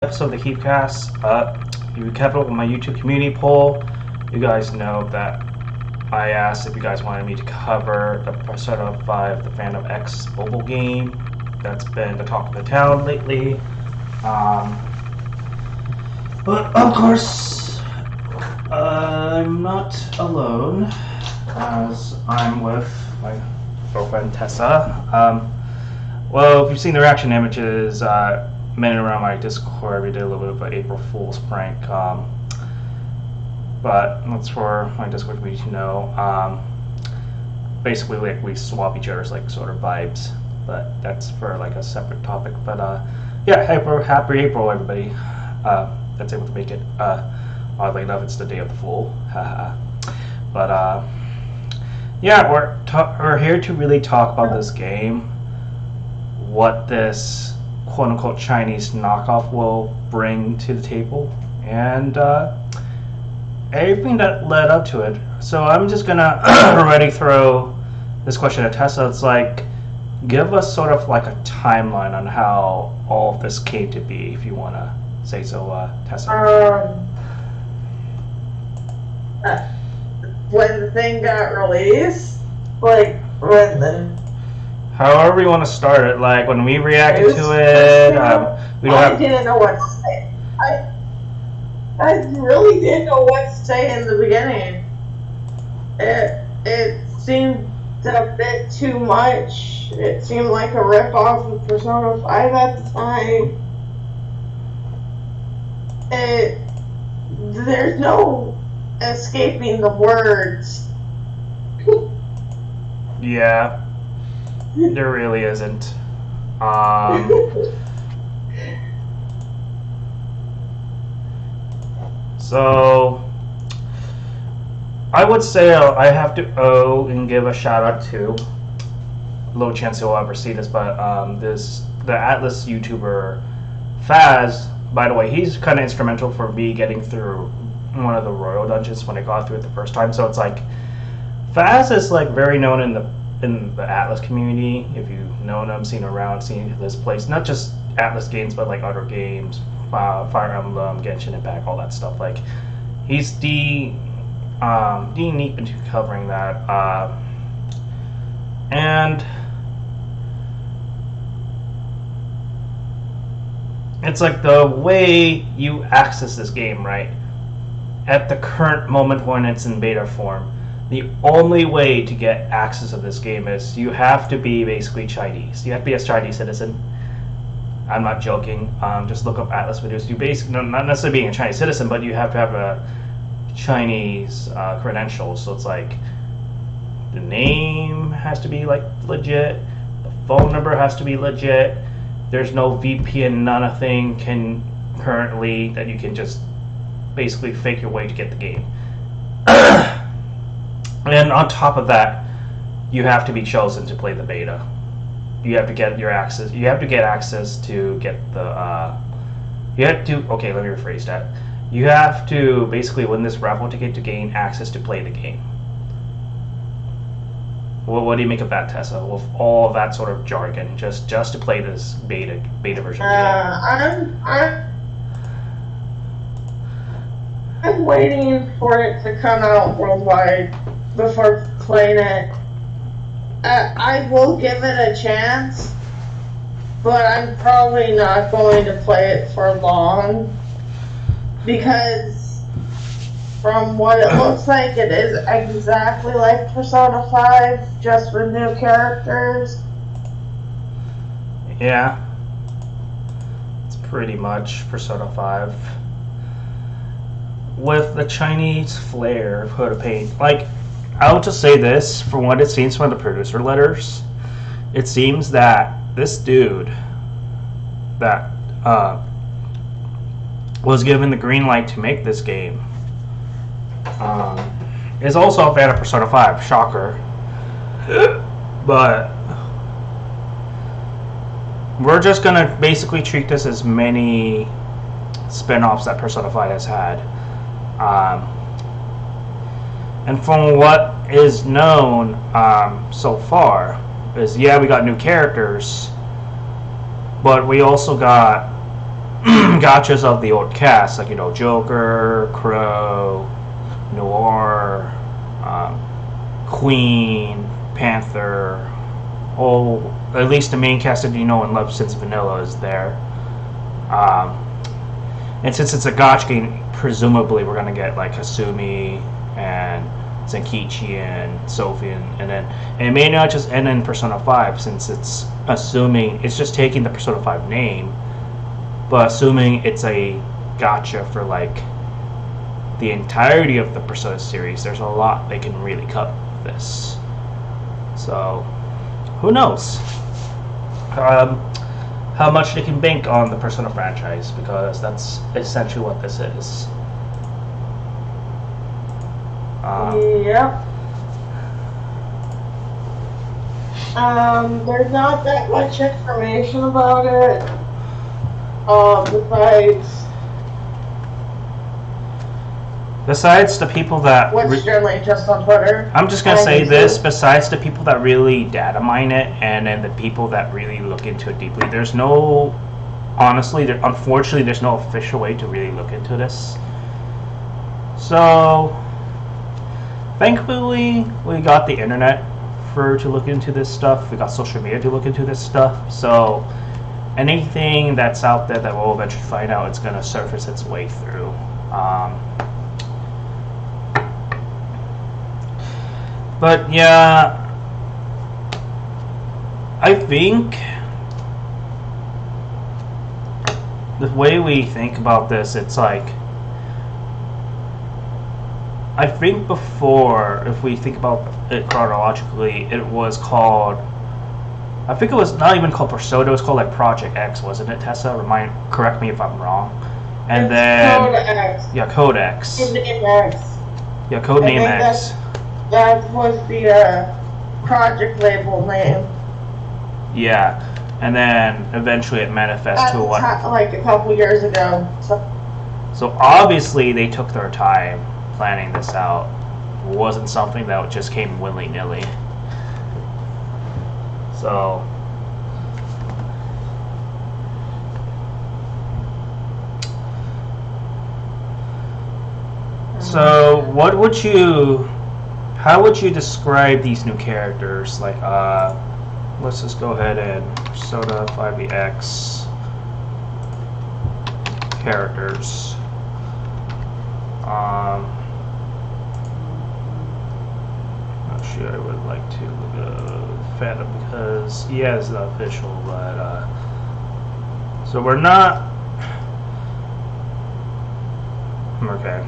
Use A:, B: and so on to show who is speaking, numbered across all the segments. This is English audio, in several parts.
A: episode of the Kiefcast. You kept up with my YouTube community poll. You guys know that I asked if you guys wanted me to cover the Persona 5, the Phantom X mobile game. That's been the talk of the town lately. But of course, I'm not alone, as I'm with my girlfriend Tessa. Well, if you've seen the reaction images, minute around my Discord, we did a little bit of an April Fool's prank. But that's for my Discord community to know. Basically, like, we swap each other's like sort of vibes, but that's for like a separate topic. But yeah, happy April, everybody. That's able to make it. Oddly enough, it's the day of the Fool. But yeah, we're here to really talk about this game, what this quote-unquote Chinese knockoff will bring to the table, and everything that led up to it. So I'm just gonna already throw this question at Tessa. It's like, give us sort of like a timeline on how all of this came to be, if you want to say so, Tessa.
B: When the thing got released, like when the
A: However you want to start it, like when we reacted to it, we don't have.
B: I didn't know what to say. I really didn't know what to say in the beginning. It seemed a bit too much. It seemed like a rip-off of Persona 5 at the time. There's no escaping the words.
A: Yeah. There really isn't. So I would say I have to owe and give a shout out to, low chance you'll ever see this, but the Atlas YouTuber Faz. By the way, he's kind of instrumental for me getting through one of the Royal Dungeons when I got through it the first time. So it's like Faz is like very known in the Atlas community. If you've known him, seen around, seen this place, not just Atlas games, but like other games, Fire Emblem, Genshin Impact, all that stuff. Like, he's deep into covering that, and it's like the way you access this game, right? At the current moment when it's in beta form, the only way to get access of this game is you have to be basically Chinese. You have to be a Chinese citizen. I'm not joking. Just look up Atlas videos. You basically, not necessarily being a Chinese citizen, but you have to have a Chinese credentials. So it's like the name has to be like legit. The phone number has to be legit. There's no VPN, nothing can currently that you can just basically fake your way to get the game. And on top of that, you have to be chosen to play the beta. You have to get your access. You have to get access to get the. You have to. Okay, let me rephrase that. You have to basically win this raffle ticket to gain access to play the game. Well, what do you make of that, Tessa? With all of that sort of jargon, just to play this beta version of the game.
B: I'm waiting for it to come out worldwide before playing it. I will give it a chance, but I'm probably not going to play it for long, because from what it looks like, it is exactly like Persona 5, just with new characters.
A: Yeah, it's pretty much Persona 5 with the Chinese flair of how to paint. Like, I'll just say this, from what it seems from the producer letters, it seems that this dude that was given the green light to make this game is also a fan of Persona 5. Shocker. But we're just gonna basically treat this as many spin-offs that Persona 5 has had. And from what is known so far is, yeah, we got new characters, but we also got gotchas of the old cast, like Joker, Crow, Noir, Queen, Panther. Oh, at least the main cast that you know and love since Vanilla is there. And since it's a gotcha game, presumably we're gonna get like Hasumi and Zenkichi and Sophie, and it may not just end in Persona 5 since it's assuming it's just taking the Persona 5 name, but assuming it's a gotcha for like the entirety of the Persona series. There's a lot they can really cut with this. So who knows how much they can bank on the Persona franchise, because that's essentially what this is.
B: Yep. There's not that much information about it.
A: Besides the people that
B: what's generally just on Twitter.
A: I'm just gonna say this. Besides the people that really data mine it, and then the people that really look into it deeply, there's no. Honestly, unfortunately, there's no official way to really look into this. So, thankfully, we got the internet to look into this stuff. We got social media to look into this stuff. So, anything that's out there that we'll eventually find out, it's gonna surface its way through. But yeah, I think the way we think about this, it's like, I think before, if we think about it chronologically, it was called, I think it was not even called Persona, it was called like Project X, wasn't it, Tessa? Correct me if I'm wrong. And
B: it's
A: then
B: Codex.
A: Yeah, Codex.
B: Codename X.
A: Yeah, Codename X.
B: That was the project label name.
A: Yeah, and then eventually it manifests to what?
B: Like a couple years ago.
A: So obviously they took their time planning this out. It wasn't something that just came willy-nilly. So how would you describe these new characters? Like, let's just go ahead and Persona 5EX characters. Actually, I would like to look at Phantom because it's not official, but so we're not. Okay.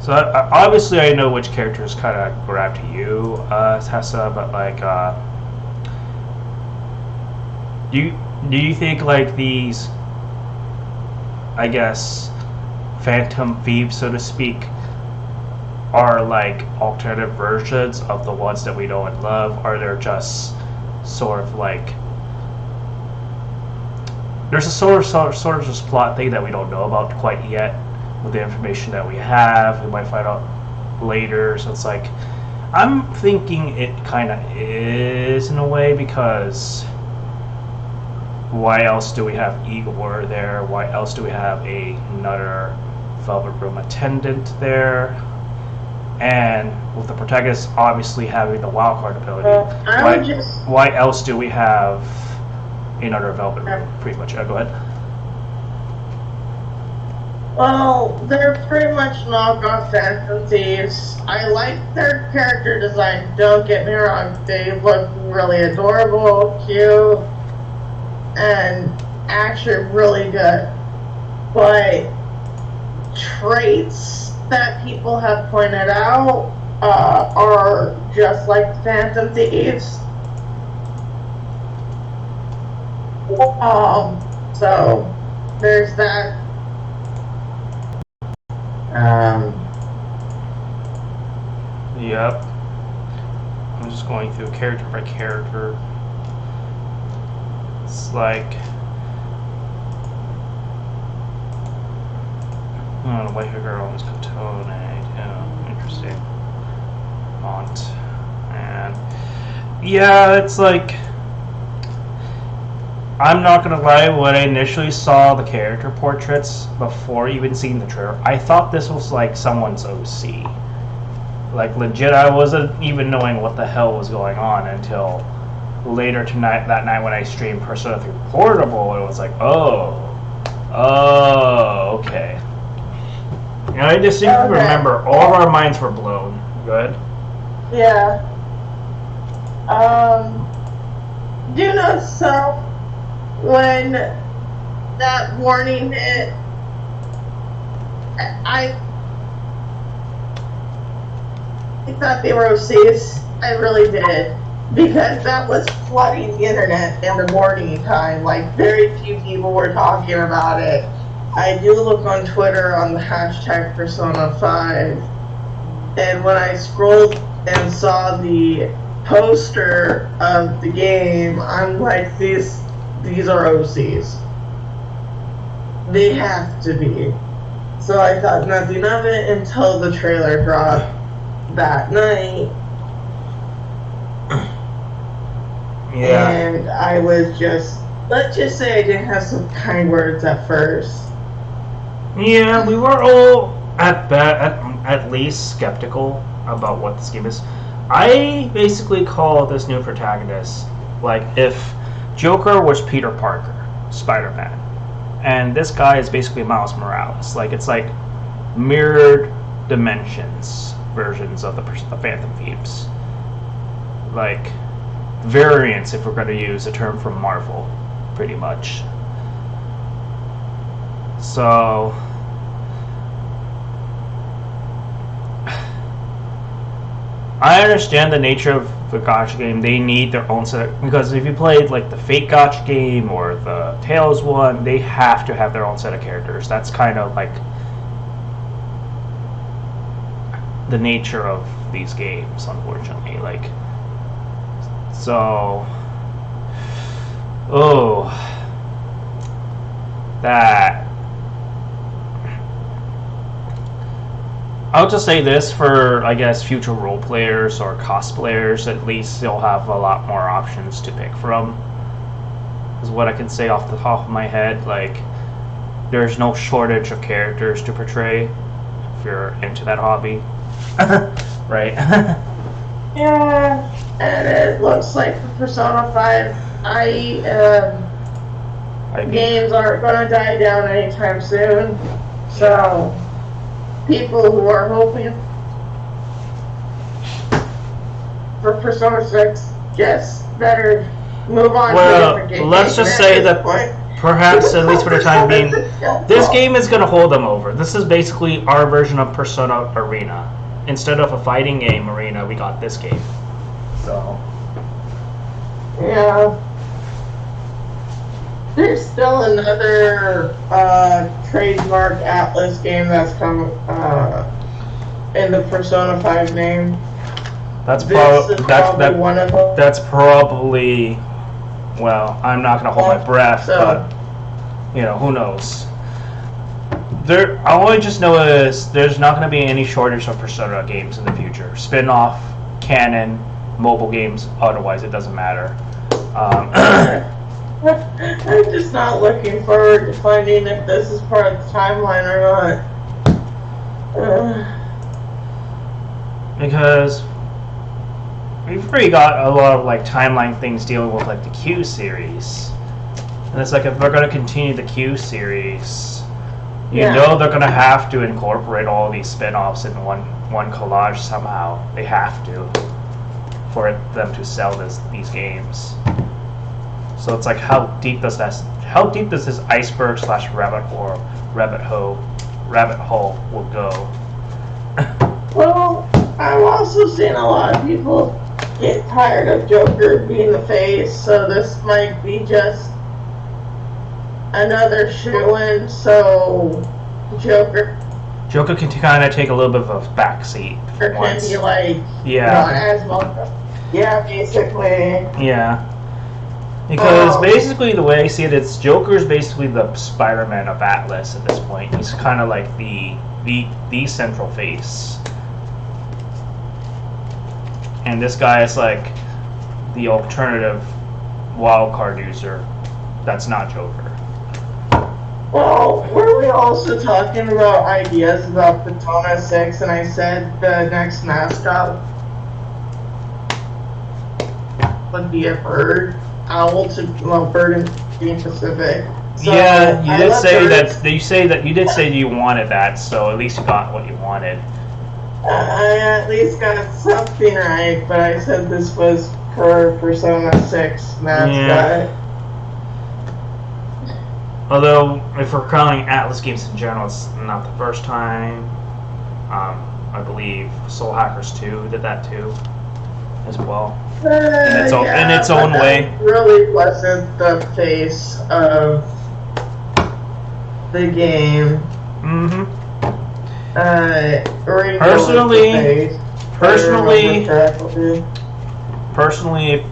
A: So obviously I know which characters kind of grab to you, Tessa, but like, do you think like these, I guess, Phantom Thieves, so to speak, are like alternative versions of the ones that we know and love? Or they're just sort of like, there's a sort of just plot thing that we don't know about quite yet with the information that we have. We might find out later. So it's like, I'm thinking it kind of is in a way, because why else do we have Igor there? Why else do we have another Velvet Room attendant there? And with the protagonist obviously having the wildcard ability, why else do we have another Velvet Room? Pretty much. Go ahead.
B: Well, they're pretty much knockoff Phantom Thieves. I like their character design, don't get me wrong. They look really adorable, cute, and actually really good. But traits that people have pointed out are just like Phantom Thieves. So there's that.
A: Yep. I'm just going through character by character. It's like, oh, the white hair girl is Katone. Yeah, interesting. Mont. And yeah, it's like, I'm not gonna lie, when I initially saw the character portraits before even seeing the trailer, I thought this was like someone's OC. Like legit, I wasn't even knowing what the hell was going on until later tonight, that night when I streamed Persona 3 Portable. It was like, oh, okay. And I distinctly remember all of our minds were blown. Good.
B: Yeah. You know, so when that warning hit, I thought they were OCs. I really did. Because that was flooding the internet in the morning time. Like, very few people were talking about it. I do look on Twitter on the hashtag Persona 5. And when I scrolled and saw the poster of the game, I'm like, these are OCs. They have to be. So I thought nothing of it until the trailer dropped that night.
A: Yeah.
B: And I was just, let's just say I didn't have some kind words at first.
A: Yeah, we were all at least skeptical about what this game is. I basically call this new protagonist like if Joker was Peter Parker, Spider-Man, and this guy is basically Miles Morales. Like it's like mirrored dimensions versions of the Phantom Thieves. Like variants, if we're going to use a term from Marvel, pretty much. So I understand the nature of the gacha game. They need their own set because if you played like the Fate gacha game or the Tales one, they have to have their own set of characters. That's kind of like the nature of these games, unfortunately. Like, so, that. I'll just say this for, I guess, future role players or cosplayers, at least they'll have a lot more options to pick from. Is what I can say off the top of my head. Like, there's no shortage of characters to portray if you're into that hobby. Right?
B: Yeah, and it looks like for Persona 5, games aren't going to die down anytime soon. So, people who are hoping for Persona 6 just better move on to a different game.
A: Well, let's just say that perhaps, at least for the time being, this game is going to hold them over. This is basically our version of Persona Arena. Instead of a fighting game Arena, we got this game. So.
B: Yeah. There's still another trademark Atlas game that's come in the Persona 5 name.
A: That's
B: probably one of them.
A: That's probably, well, I'm not going to hold my breath, but, you know, who knows. All I just know is there's not going to be any shortage of Persona games in the future. Spin-off, canon, mobile games, otherwise it doesn't matter.
B: I'm just not looking forward to finding if this is part of the timeline or not.
A: Because we've already got a lot of like timeline things dealing with like the Q series. And it's like if we're going to continue the Q series, you know they're going to have to incorporate all these spin-offs in one collage somehow. They have to for them to sell these games. So it's like how deep does this iceberg / rabbit hole will go?
B: Well, I'm also seeing a lot of people get tired of Joker being the face, so this might be just another shoo-in, so Joker
A: can kind of take a little bit of a backseat.
B: Or can be like,
A: yeah,
B: not as well. Yeah, basically.
A: Yeah. Because basically the way I see it, it's Joker's basically the Spider-Man of Atlas at this point. He's kind of like the central face. And this guy is like the alternative wildcard user that's not Joker.
B: Well, were we also talking about ideas about Persona 6, and I said the next mascot would be a bird, owl to, well, bird in being Pacific. So
A: yeah, you
B: I
A: did
B: love
A: say
B: birds.
A: that. You did say you wanted that, so at least you got what you wanted.
B: I at least got something right, but I said this was per Persona 6 mascot.
A: Yeah. Although, if we're counting Atlas games in general, it's not the first time. I believe Soul Hackers 2 did that too, as well. In its own way.
B: That really wasn't the face of the game.
A: Mm-hmm. Personally,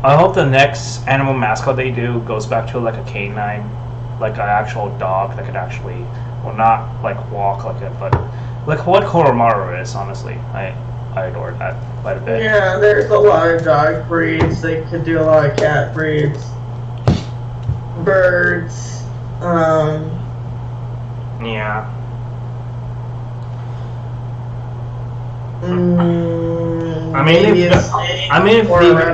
A: I hope the next animal mascot they do goes back to like a canine, like an actual dog that could actually, well, not like walk like it, but like what Koromaru is. Honestly, I adore that quite a bit.
B: Yeah, there's a lot of dog breeds. They could do a lot of cat breeds, birds.
A: Yeah. I mean,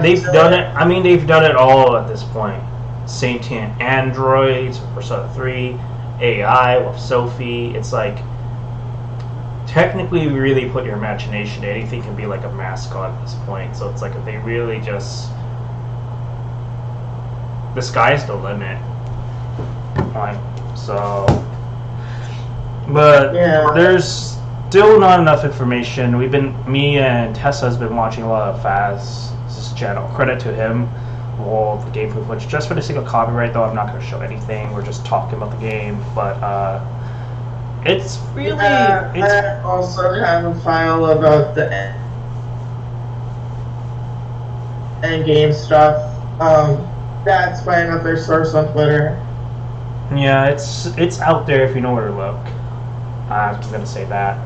A: they've done it. I mean, they've done it all at this point. Sentient androids, Persona 3, AI with Sophie. It's like technically, you really put your imagination. Anything can be like a mascot at this point. So it's like if they really just, the sky's the limit. Like so, but
B: yeah.
A: There's still not enough information. Me and Tessa has been watching a lot of Faz's channel. Credit to him. All the gameplay footage, just for the sake of copyright, though. I'm not going to show anything. We're just talking about the game, but it's really.
B: I also have a file about the end game stuff. That's by another source on Twitter.
A: Yeah, it's out there if you know where to look. I'm just gonna say that.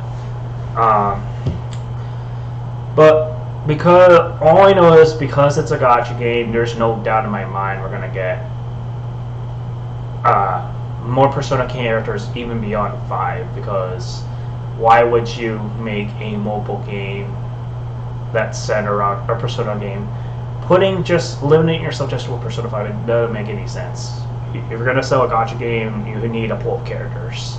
A: But because all I know is because it's a gacha game, there's no doubt in my mind we're gonna get more Persona characters even beyond 5. Because why would you make a mobile game that's set around a Persona game? Limiting yourself just to a Persona 5, it doesn't make any sense. If you're gonna sell a gacha game, you need a pool of characters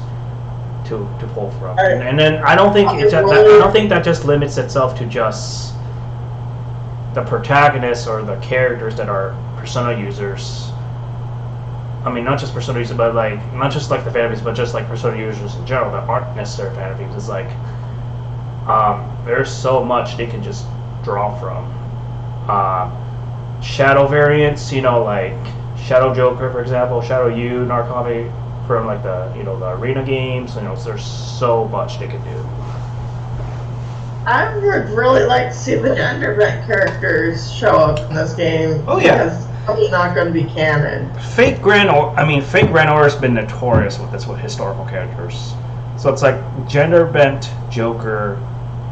A: to pull from, and then I don't think that just limits itself to just the protagonists or the characters that are Persona users. I mean, not just Persona users, but like not just like the fan base, but just like Persona users in general that aren't necessarily fan base. It's like there's so much they can just draw from. Shadow variants, like Shadow Joker, for example, Shadow Yu, Narcotic, from like the the arena games. There's so much they can do.
B: I would really like to see the gender bent characters show up in this game.
A: Oh yeah,
B: because it's probably not going to be canon.
A: Fake Grand Order has been notorious with this with historical characters. So it's like gender bent Joker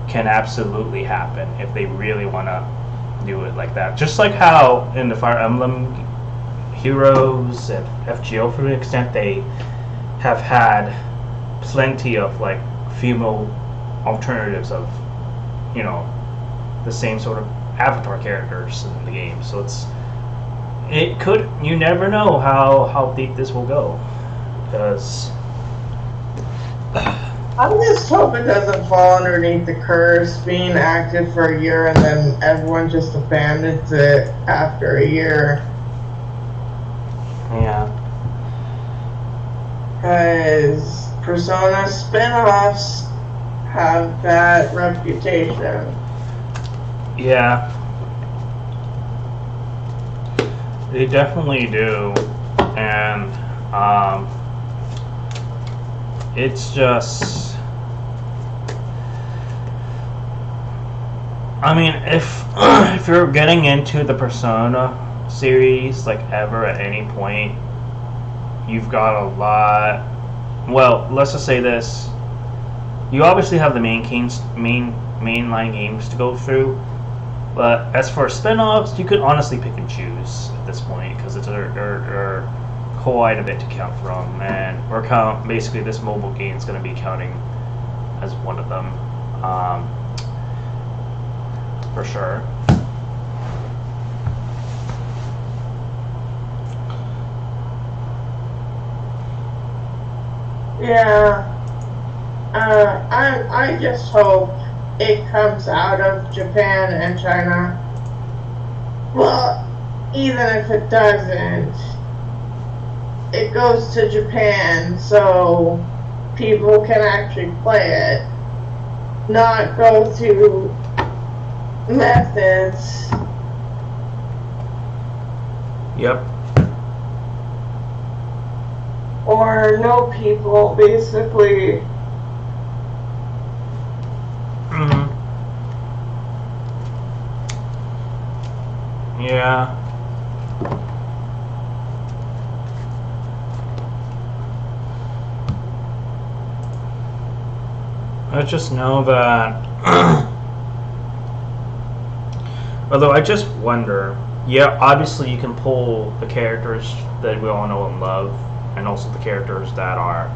A: can absolutely happen if they really want to do it like that. Just like how in the Fire Emblem Heroes and FGO, for an extent, they have had plenty of like female alternatives of the same sort of avatar characters in the game. So you never know how deep this will go, because
B: I just hope it doesn't fall underneath the curse being active for a year and then everyone just abandons it after a year.
A: Yeah.
B: Because Persona spin-offs have that reputation.
A: Yeah. They definitely do. And it's just, I mean, if you're getting into the Persona series like ever at any point, you've got a lot. Well, let's just say this: you obviously have the mainline games to go through, But as for spin-offs, you could honestly pick and choose at this point because it's a quite a bit to count from, and we're count basically this mobile game is going to be counting as one of them, for sure.
B: Yeah. I just hope it comes out of Japan and China. Well, even if it doesn't, it goes to Japan so people can actually play it, not go through methods.
A: Yep.
B: Or no people, basically.
A: Yeah. I just know that although I just wonder, yeah, obviously you can pull the characters that we all know and love, and also the characters that are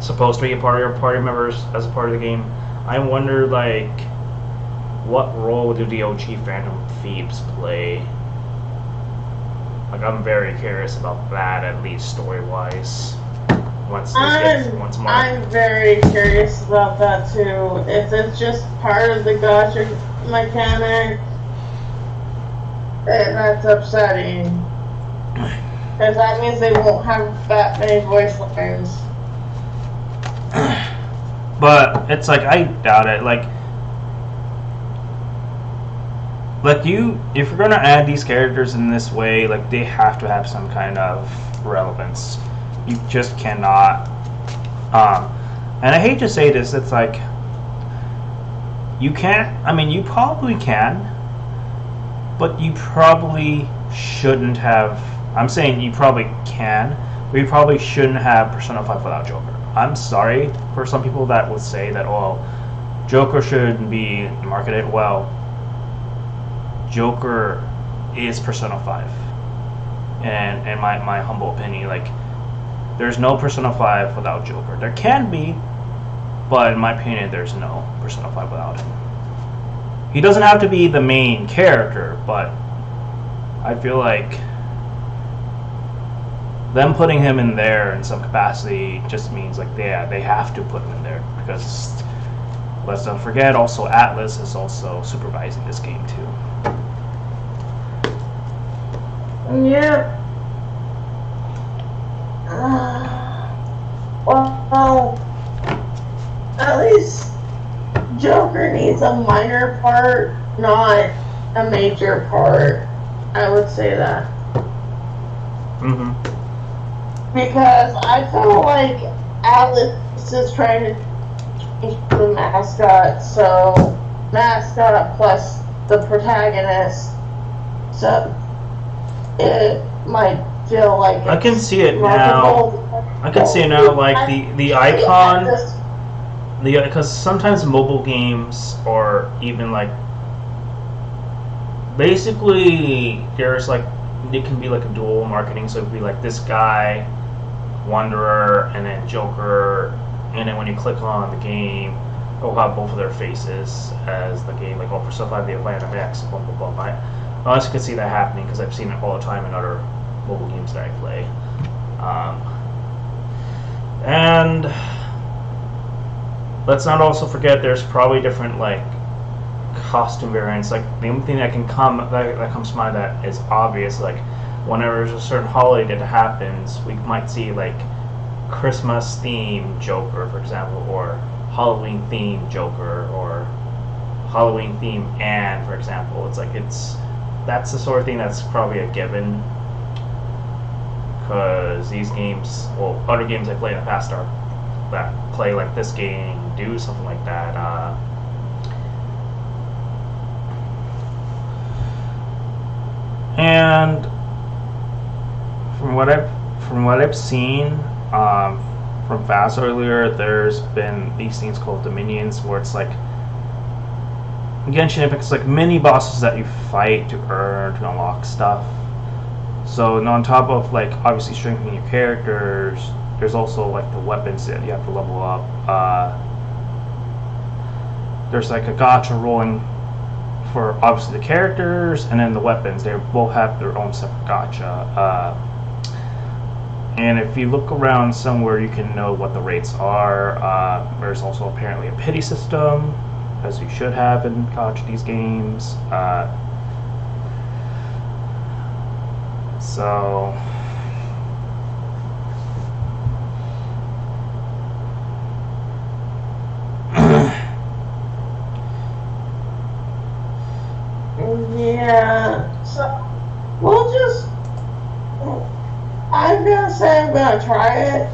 A: supposed to be a part of your party members as a part of the game. I wonder, like, what role do the OG Phantom Thieves play? Like, I'm very curious about that, at least story-wise. Once more.
B: I'm very curious about that too. If it's just part of the gacha mechanic, that's upsetting. Because that means they won't have that many voice lines.
A: But it's like, I doubt it. Like if you're gonna add these characters in this way, like, they have to have some kind of relevance. You just cannot. And I hate to say this, it's like, you can't. I mean, you probably can, but you probably shouldn't have. I'm saying you probably can, but you probably shouldn't have Persona 5 without Joker. I'm sorry for some people that would say that, oh, Joker should be marketed. Well, Joker is Persona 5. And in my humble opinion, like, there's no Persona 5 without Joker. There can be, but in my opinion, there's no Persona 5 without him. He doesn't have to be the main character, but I feel like them putting him in there in some capacity just means, like, they have to put him in there, because let's not forget, also Atlas is also supervising this game too.
B: Yeah. Well, at least Joker needs a minor part, not a major part. I would say that. Because I feel like Atlas is trying to change the mascot, so mascot plus the protagonist, so it might feel like
A: I can see it now. I can see it now, like the icon, because sometimes mobile games, or even like, basically there's like, it can be like a dual marketing, so it could be like this guy, Wanderer, and then Joker, and then when you click on the game, it'll have both of their faces as the game, like, oh, for stuff like the Atlanta X, blah blah blah. I honestly can see that happening because I've seen it all the time in other mobile games that I play. And let's not also forget, there's probably different, like, costume variants. Like, the only thing that comes to mind that is obvious, like, whenever there's a certain holiday that happens, we might see, like, Christmas themed Joker, for example, or Halloween themed Joker, or Halloween themed Anne, for example. It's like, that's the sort of thing that's probably a given, because these games, well, other games I played in the past that play like this game do something like that. And from what I've seen from Fast earlier, there's been these things called Dominions, where it's like, Genshin Impact is like mini bosses that you fight to earn to unlock stuff. So and on top of like obviously strengthening your characters, there's also like the weapons that you have to level up. There's like a gacha rolling for obviously the characters and then the weapons. They both have their own separate gacha. And if you look around somewhere, you can know what the rates are. There's also apparently a pity system, as you should have in these games. So
B: yeah, so we'll just. I'm gonna say I'm gonna try it.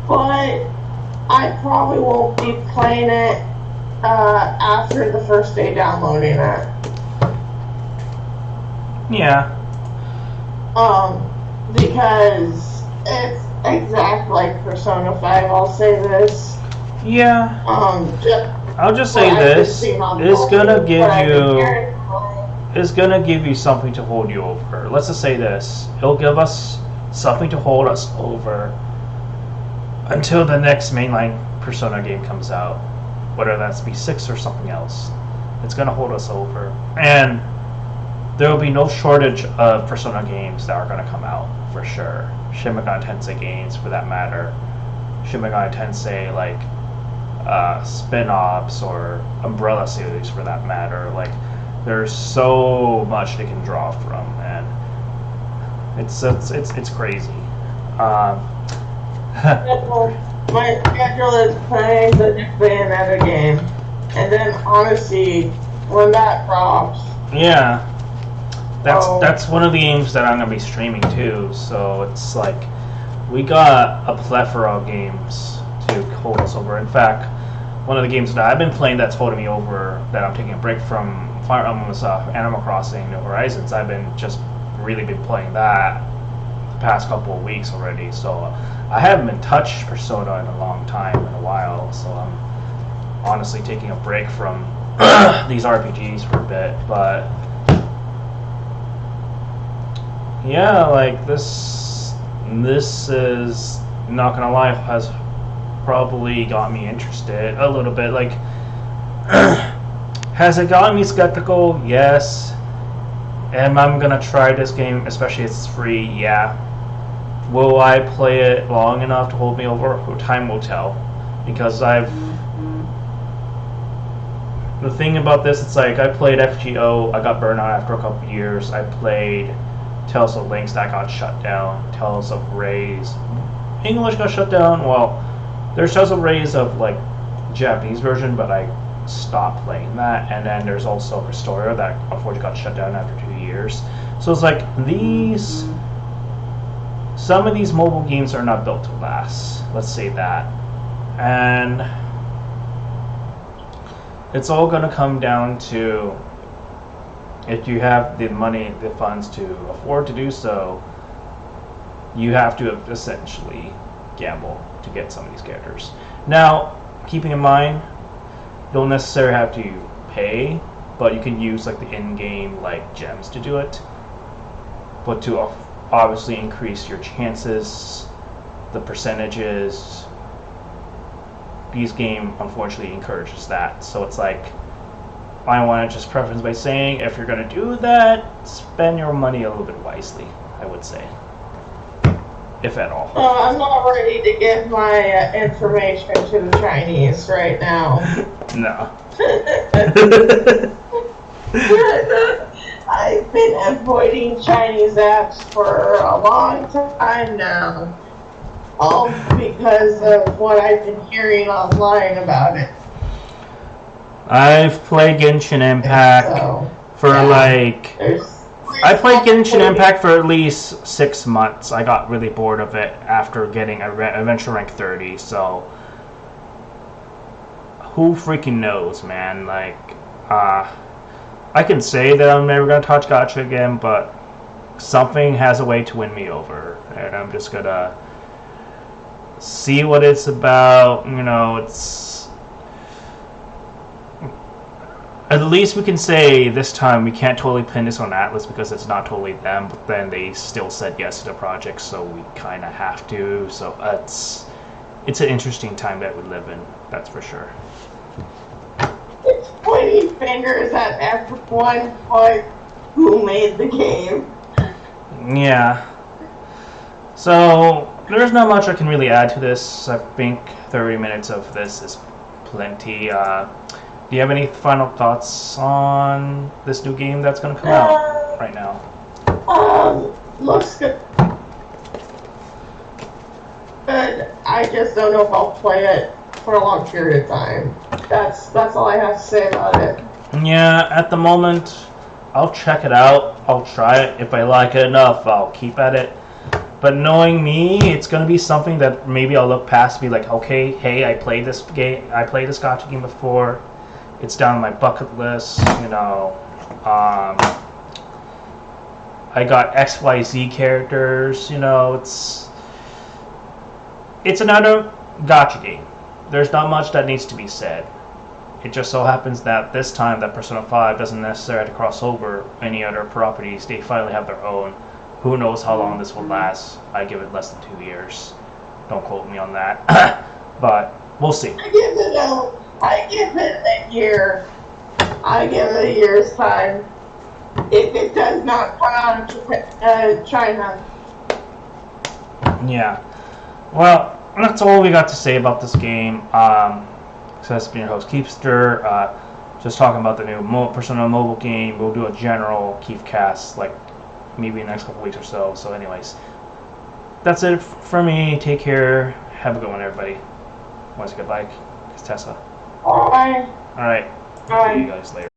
B: But I probably won't be playing it after the first day downloading it.
A: Yeah.
B: Because it's exactly like Persona 5. I'll say this.
A: Yeah. I'll just say this: it's gonna give you something to hold you over. Let's just say this: it'll give us something to hold us over until the next mainline Persona game comes out, whether that's be 6 or something else. It's gonna hold us over, and there will be no shortage of Persona games that are gonna come out for sure. Shin Megami Tensei games, for that matter. Shin Megami Tensei like spin-offs or Umbrella series, for that matter. Like, there's so much they can draw from, and it's crazy.
B: My schedule is playing the new Bayonetta game, and then honestly, when that drops,
A: yeah, that's one of the games that I'm gonna be streaming too. So it's like we got a plethora of games to hold us over. In fact, one of the games that I've been playing that's holding me over, that I'm taking a break from, Animal Crossing New Horizons. I've been really been playing that the past couple of weeks already. So I haven't been touched Persona in a long time, in a while. So I'm honestly taking a break from these RPGs for a bit. But yeah, like this is, not gonna lie, has probably got me interested a little bit. Like, has it gotten me skeptical? Yes. Am I gonna try this game, especially if it's free? Yeah. Will I play it long enough to hold me over? Time will tell. Because the thing about this, it's like I played FGO, I got burned out after a couple of years. I played Tales of Lynx, that got shut down. Tales of Rays, English got shut down. Well, there's Tales of Rays of like Japanese version, but I stopped playing that. And then there's also Restorer that unfortunately got shut down after 2 years. So it's like some of these mobile games are not built to last. Let's say that. And it's all going to come down to, if you have the money, the funds to afford to do so, you have to essentially gamble to get some of these characters. Now, keeping in mind, you don't necessarily have to pay, but you can use like the in-game like gems to do it. But to obviously increase your chances, the percentages, this game unfortunately encourages that. So it's like, I want to just preference by saying, if you're going to do that, spend your money a little bit wisely, I would say. If at all.
B: I'm not ready to give my information to the Chinese right now.
A: No.
B: I've been avoiding Chinese apps for a long time now. All because of what I've been hearing online about it.
A: I've played Genshin Impact I played Genshin Impact for at least 6 months. I got really bored of it after getting Adventure Rank 30, so who freaking knows, man? Like, I can say that I'm never gonna touch gacha again, but something has a way to win me over, and I'm just gonna see what it's about. You know, it's at least we can say this time we can't totally pin this on Atlas because it's not totally them. But then they still said yes to the project, so we kind of have to. So it's an interesting time that we live in. That's for sure.
B: It's pointing fingers at everyone but who made the game.
A: Yeah. So there's not much I can really add to this. I think 30 minutes of this is plenty. Do you have any final thoughts on this new game that's going to come out right now?
B: Looks good. But I just don't know if I'll play it for a long period of time. That's all I have to say about it.
A: Yeah, at the moment, I'll check it out. I'll try it. If I like it enough, I'll keep at it. But knowing me, it's going to be something that maybe I'll look past and be like, okay, hey, I played this game. I played this gacha game before. It's down my bucket list. You know, I got XYZ characters. You know, it's another gacha game. There's not much that needs to be said. It just so happens that this time that Persona 5 doesn't necessarily have to cross over any other properties. They finally have their own. Who knows how long this will last? I give it less than 2 years. Don't quote me on that. But we'll see.
B: I give it a year. I give it a year's time. If it does not come out of China.
A: Yeah. Well, that's all we got to say about this game. So that's been your host, Kiefster. Just talking about the new Persona mobile game. We'll do a general Kiefcast, like, maybe in the next couple weeks or so. So anyways, that's it for me. Take care. Have a good one, everybody. Want to say goodbye? It's Tessa.
B: Bye.
A: All right.
B: Bye.
A: See you guys later.